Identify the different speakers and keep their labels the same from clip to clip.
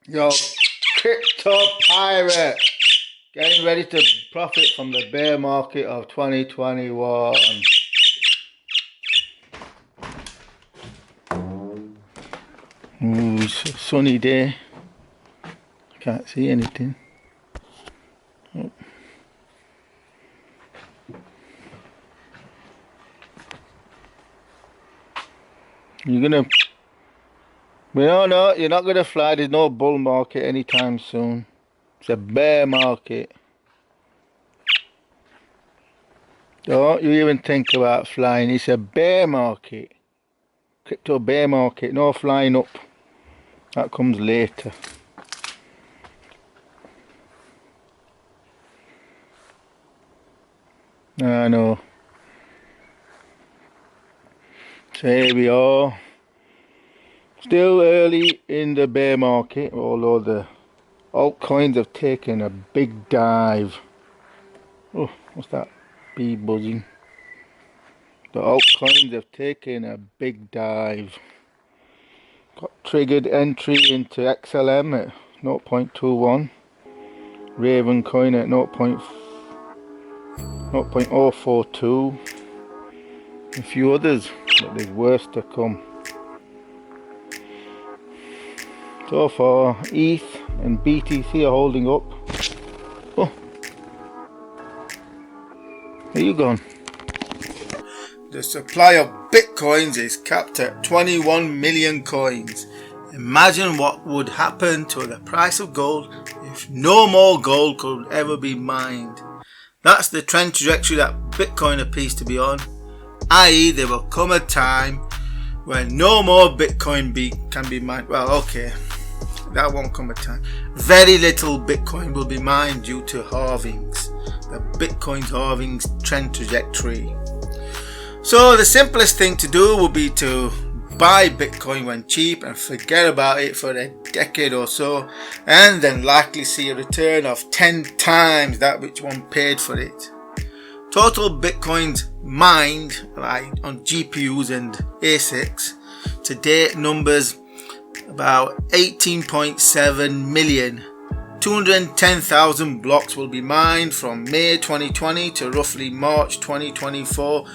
Speaker 1: Yo, crypto pirate, getting ready to profit from the bear market of 2021. Ooh, it's a sunny day. Can't see anything. Oh. You're gonna... No, you're not gonna fly. There's no bull market anytime soon. It's a bear market. Don't you even think about flying. It's a bear market. Crypto bear market. No flying up. That comes later. I know. So here we are. Still early in the bear market, although the altcoins have taken a big dive. Oh, what's that? Bee buzzing. The altcoins have taken a big dive. Got triggered entry into XLM at 0.21. Raven coin at 0.042. A few others, but there's worse to come. So far, ETH and BTC are holding up. Oh, where you gone? The supply of bitcoins is capped at 21 million coins. Imagine what would happen to the price of gold if no more gold could ever be mined. That's the trend trajectory that Bitcoin appears to be on, i.e. there will come a time when no more Bitcoin can be mined. Well, okay, that won't come a time. Very little Bitcoin will be mined due to halvings. The Bitcoin's halvings trend trajectory. So the simplest thing to do would be to buy Bitcoin when cheap and forget about it for a decade or so, and then likely see a return of 10 times that which one paid for it. Total Bitcoins mined on GPUs and ASICs to date numbers about 18.7 million. 210,000 blocks will be mined from May 2020 to roughly March 2024,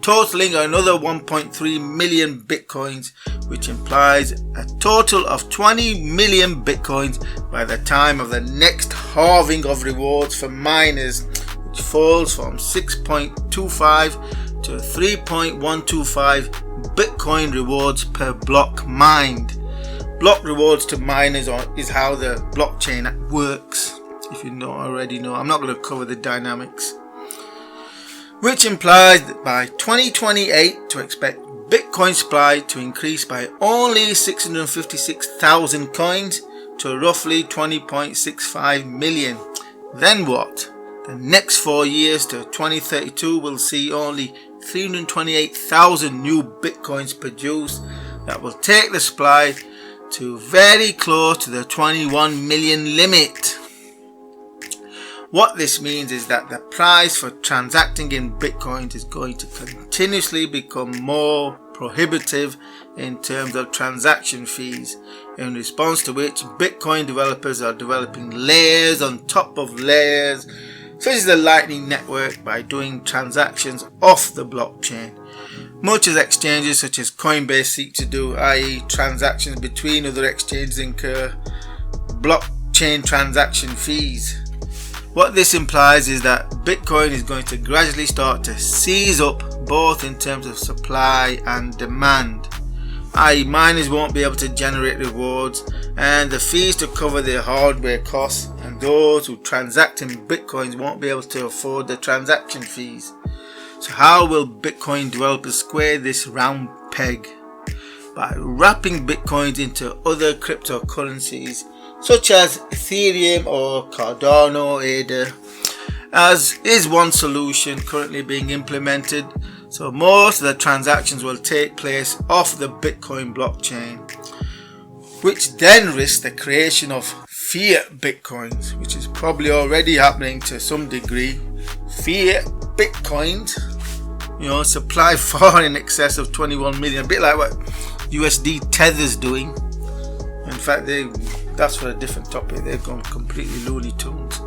Speaker 1: totaling another 1.3 million bitcoins, which implies a total of 20 million bitcoins by the time of the next halving of rewards for miners, which falls from 6.25 to 3.125 bitcoin rewards per block mined. Block rewards to miners is how the blockchain works, if you already know. I'm not going to cover the dynamics. Which implies that by 2028 to expect Bitcoin supply to increase by only 656,000 coins to roughly 20.65 million. Then what? The next 4 years to 2032 will see only 328,000 new Bitcoins produced. That will take the supply to very close to the 21 million limit. What this means is that the price for transacting in Bitcoin is going to continuously become more prohibitive in terms of transaction fees, in response to which Bitcoin developers are developing layers on top of layers, such as the Lightning Network, by doing transactions off the blockchain, much as exchanges such as Coinbase seek to do, i.e. transactions between other exchanges incur blockchain transaction fees. What this implies is that Bitcoin is going to gradually start to seize up both in terms of supply and demand, i.e. miners won't be able to generate rewards, and the fees to cover their hardware costs, and those who transact in Bitcoins won't be able to afford the transaction fees. So how will Bitcoin developers square this round peg? By wrapping Bitcoins into other cryptocurrencies such as Ethereum or Cardano ADA, as is one solution currently being implemented. So most of the transactions will take place off the Bitcoin blockchain, which then risks the creation of fiat Bitcoins, which is probably already happening to some degree. Fiat Bitcoins, supply far in excess of 21 million, a bit like what USD Tether's doing. In fact, that's for a different topic. They've gone completely Looney Tunes.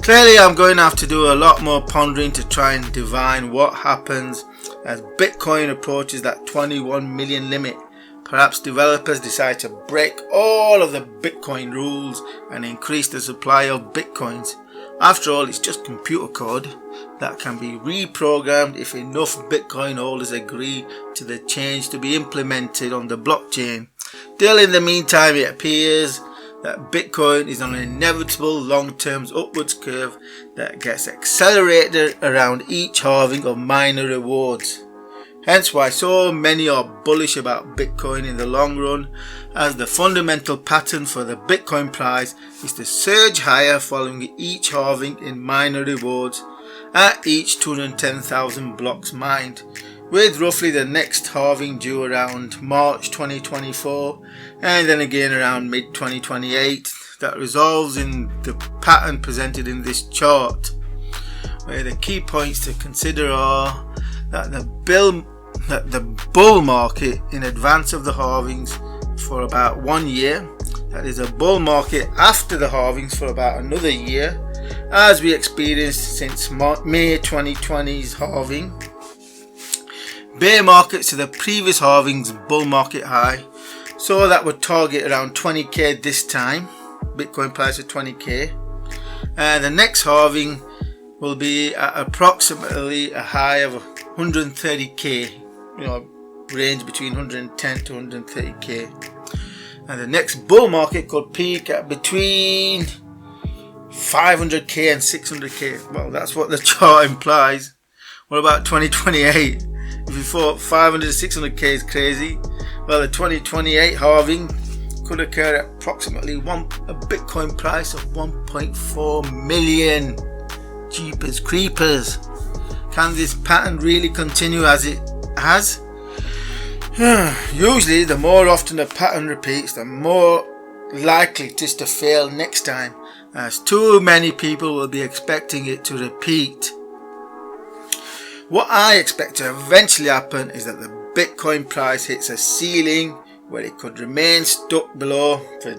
Speaker 1: Clearly, I'm going to have to do a lot more pondering to try and divine what happens as Bitcoin approaches that 21 million limit. Perhaps developers decide to break all of the Bitcoin rules and increase the supply of Bitcoins. After all, it's just computer code that can be reprogrammed if enough Bitcoin holders agree to the change to be implemented on the blockchain. Still, in the meantime, it appears that Bitcoin is on an inevitable long-term upwards curve that gets accelerated around each halving of miner rewards. Hence why so many are bullish about Bitcoin in the long run, as the fundamental pattern for the Bitcoin price is to surge higher following each halving in miner rewards at each 210,000 blocks mined, with roughly the next halving due around March 2024 and then again around mid-2028. That resolves in the pattern presented in this chart, where the key points to consider are that the bull market in advance of the halvings for about 1 year, that is a bull market after the halvings for about another year, as we experienced since May 2020's halving, bear markets to the previous halving's bull market high, so that would target around 20k this time, Bitcoin price of 20k, and the next halving will be at approximately a high of 130k, range between 110 to 130k, and the next bull market could peak at between 500k and 600k. Well, that's what the chart implies. What about 2028? If you thought 500 to 600k is crazy, well, the 2028 halving could occur at approximately a Bitcoin price of 1.4 million. Jeepers creepers. Can this pattern really continue as it has? Usually, the more often a pattern repeats, the more likely it is to fail next time, as too many people will be expecting it to repeat. What I expect to eventually happen is that the Bitcoin price hits a ceiling where it could remain stuck below for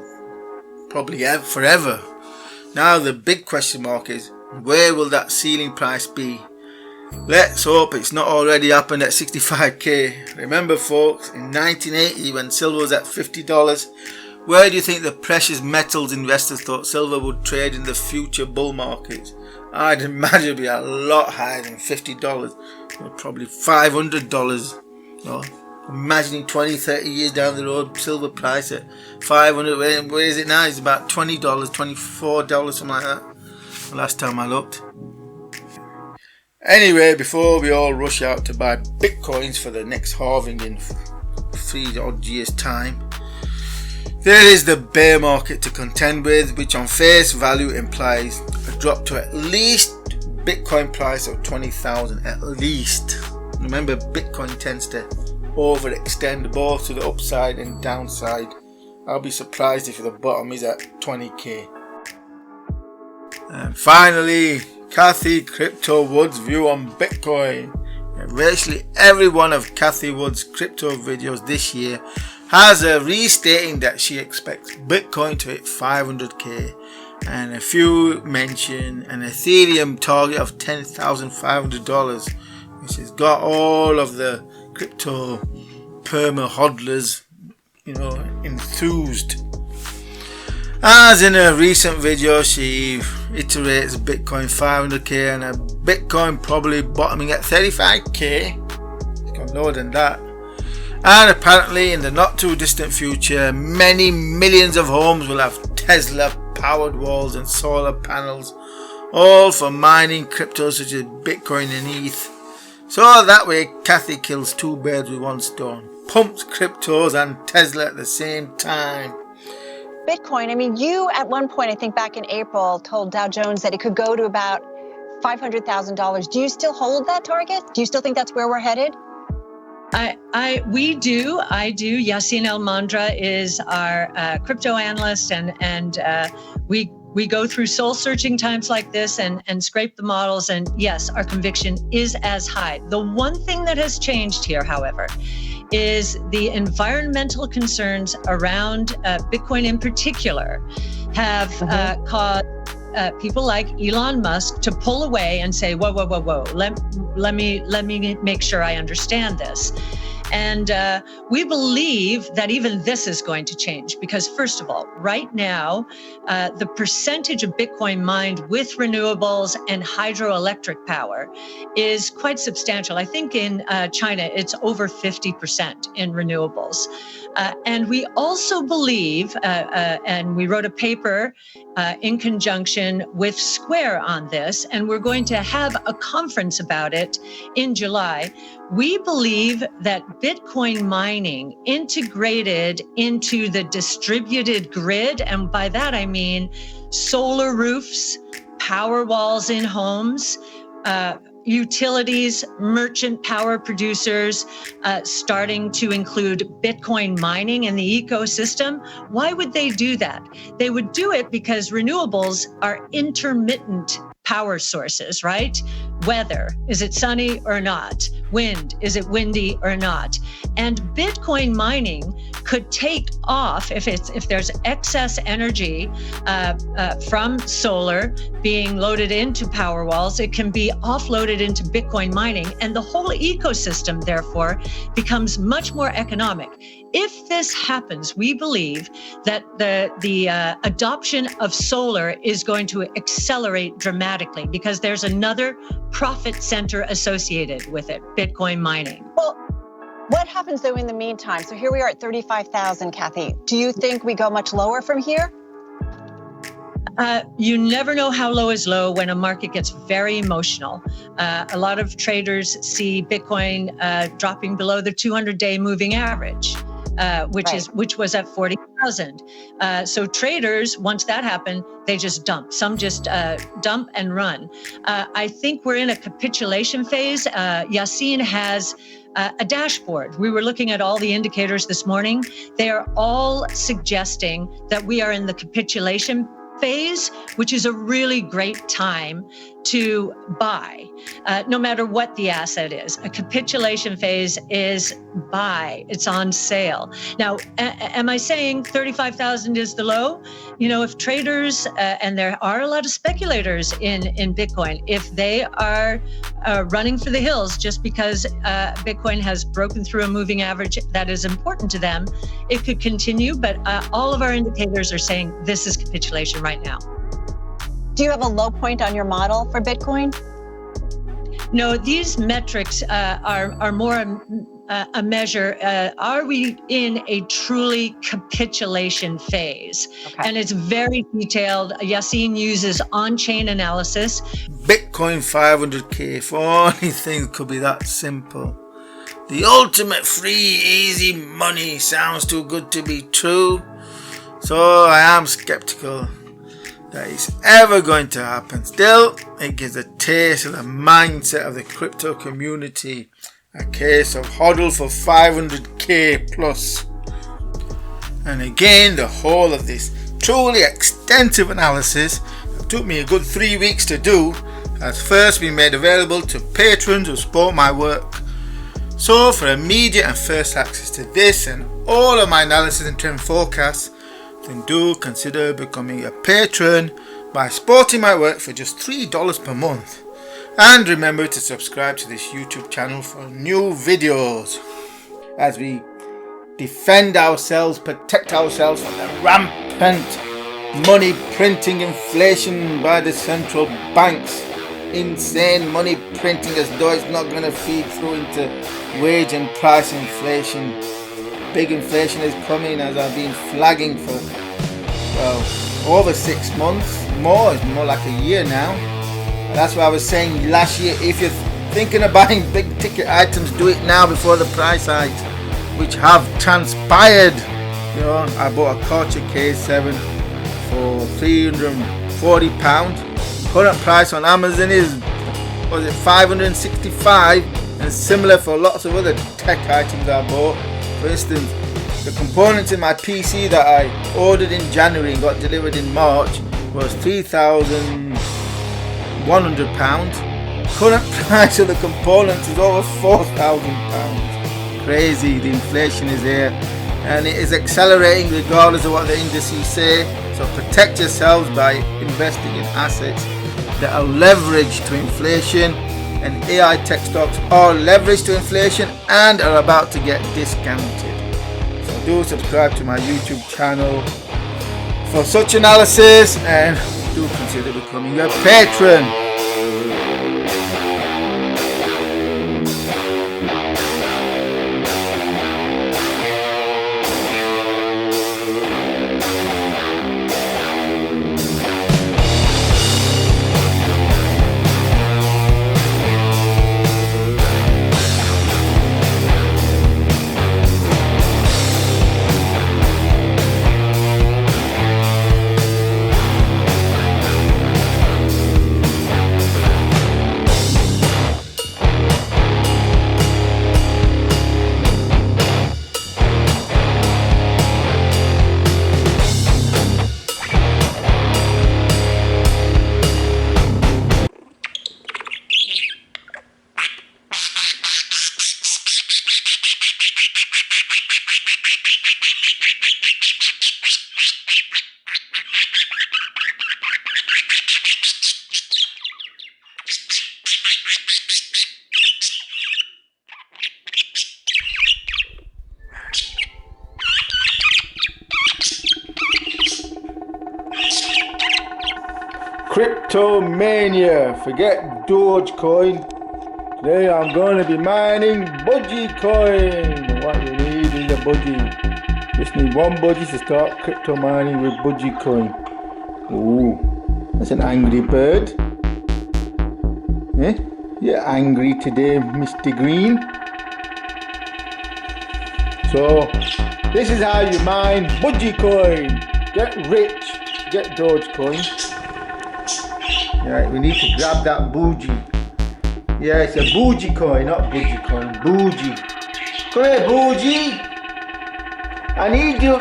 Speaker 1: probably forever. Now the big question mark is, where will that ceiling price be? Let's hope it's not already happened at 65k. Remember folks, in 1980 when silver was at $50, where do you think the precious metals investors thought silver would trade in the future bull markets? I'd imagine it'd be a lot higher than $50, probably $500. Imagining 20-30 years down the road, silver price at $500. Where is it now? It's about $20, $24, something like that. Last time I looked. Anyway, before we all rush out to buy Bitcoins for the next halving in 3 odd years time, there is the bear market to contend with, which on face value implies a drop to at least Bitcoin price of 20,000 at least. Remember, Bitcoin tends to overextend both to the upside and downside. I'll be surprised if the bottom is at 20k. And finally, Cathie Crypto Wood's view on Bitcoin. Virtually every one of Cathie Wood's crypto videos this year has her restating that she expects Bitcoin to hit 500k, and a few mention an Ethereum target of $10,500, which has got all of the crypto perma hodlers, enthused. As in a recent video, she iterates Bitcoin 500k and a Bitcoin probably bottoming at 35k. It's gone lower than that. And apparently in the not too distant future, many millions of homes will have Tesla powered walls and solar panels, all for mining cryptos such as Bitcoin and ETH. So that way Cathie kills two birds with one stone, pumps cryptos and Tesla at the same time.
Speaker 2: Bitcoin, you at one point, I think back in April, told Dow Jones that it could go to about $500,000. Do you still hold that target? Do you still think that's where we're headed?
Speaker 3: We do. I do. Yassine El-Mandra is our crypto analyst, and we go through soul-searching times like this and scrape the models. And yes, our conviction is as high. The one thing that has changed here, however, is the environmental concerns around Bitcoin in particular have caused people like Elon Musk to pull away and say, whoa, whoa, whoa, whoa, let me make sure I understand this. And we believe that even this is going to change because, first of all, right now, the percentage of Bitcoin mined with renewables and hydroelectric power is quite substantial. I think in China, it's over 50% in renewables. And we also believe, and we wrote a paper in conjunction with Square on this, and we're going to have a conference about it in July. We believe that Bitcoin mining integrated into the distributed grid, and by that I mean solar roofs, power walls in homes, utilities, merchant power producers, starting to include Bitcoin mining in the ecosystem. Why would they do that? They would do it because renewables are intermittent power sources, right? Weather, is it sunny or not? Wind, is it windy or not? And Bitcoin mining could take off if there's excess energy from solar being loaded into power walls. It can be offloaded into Bitcoin mining, and the whole ecosystem, therefore, becomes much more economic. If this happens, we believe that the adoption of solar is going to accelerate dramatically because there's another profit center associated with it, Bitcoin mining.
Speaker 2: Well, what happens though in the meantime? So here we are at 35,000, Kathy. Do you think we go much lower from here?
Speaker 3: You never know how low is low when a market gets very emotional. A lot of traders see Bitcoin dropping below the 200-day moving average. Which was at 40,000. So traders, once that happened, they just dump. Some just dump and run. I think we're in a capitulation phase. Yassine has a dashboard. We were looking at all the indicators this morning. They are all suggesting that we are in the capitulation phase, which is a really great time to buy, no matter what the asset is. A capitulation phase is buy. It's on sale. Now, am I saying 35,000 is the low? You know, if traders, and there are a lot of speculators in Bitcoin, if they are running for the hills just because Bitcoin has broken through a moving average that is important to them, it could continue. But all of our indicators are saying this is capitulation right now.
Speaker 2: Do you have a low point on your model for Bitcoin?
Speaker 3: No, these metrics are more a measure. Are we in a truly capitulation phase? Okay. And it's very detailed. Yassine uses on-chain analysis.
Speaker 1: Bitcoin 500k, if only things could be that simple. The ultimate free, easy money sounds too good to be true. So I am skeptical that it's ever going to happen. Still, it gives a taste of the mindset of the crypto community. A case of hodl for 500k plus. And again, the whole of this truly extensive analysis that took me a good 3 weeks to do has first been made available to patrons who support my work. So for immediate and first access to this and all of my analysis and trend forecasts, then do consider becoming a patron by supporting my work for just $3 per month. And remember to subscribe to this YouTube channel for new videos as we defend ourselves, protect ourselves from the rampant money printing inflation by the central banks. Insane money printing as though it's not going to feed through into wage and price inflation. Big inflation is coming, as I've been flagging for over 6 months. More like a year now. And that's why I was saying last year, if you're thinking of buying big ticket items, do it now before the price hikes, which have transpired. You know, I bought a Corcher K7 for £340. Current price on Amazon is $565, and similar for lots of other tech items I bought. For instance, the components in my PC that I ordered in January and got delivered in March was £3,100. Current price of the components is over £4,000. crazy. The inflation is here and it is accelerating regardless of what the indices say. So protect yourselves by investing in assets that are leveraged to inflation, and AI tech stocks are leveraged to inflation and are about to get discounted. So do subscribe to my YouTube channel for such analysis, and do consider becoming a patron. Cryptomania, forget Dogecoin. Today I'm going to be mining budgie coin. What you need is a budgie. Just need one budgie to start crypto mining with budgie coin. Ooh, that's an angry bird. Eh? You're angry today, Mr. Green. So this is how you mine budgie coin. Get rich, get Dogecoin. Right, we need to grab that bougie. Yeah, it's a bougie coin, not budgie coin. Bougie. Come here, bougie. I need you.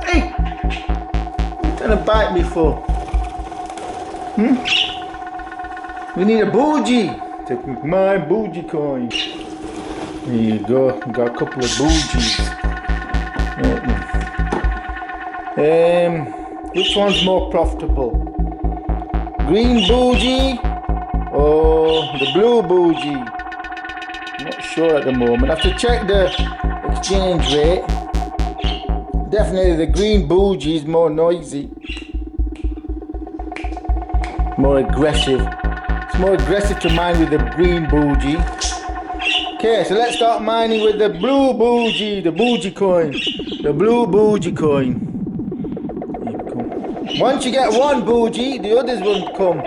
Speaker 1: Hey, what are you trying to bite me for? We need a bougie. Take my bougie coin. There you go. Got a couple of bougies. Which one's more profitable? Green bougie or the blue bougie? I'm not sure at the moment. I have to check the exchange rate. Definitely the green bougie is more noisy, more aggressive. It's more aggressive to mine with the green bougie. Okay, so let's start mining with the blue bougie, the bougie coin, the blue bougie coin. Once you get one bougie, the others will come.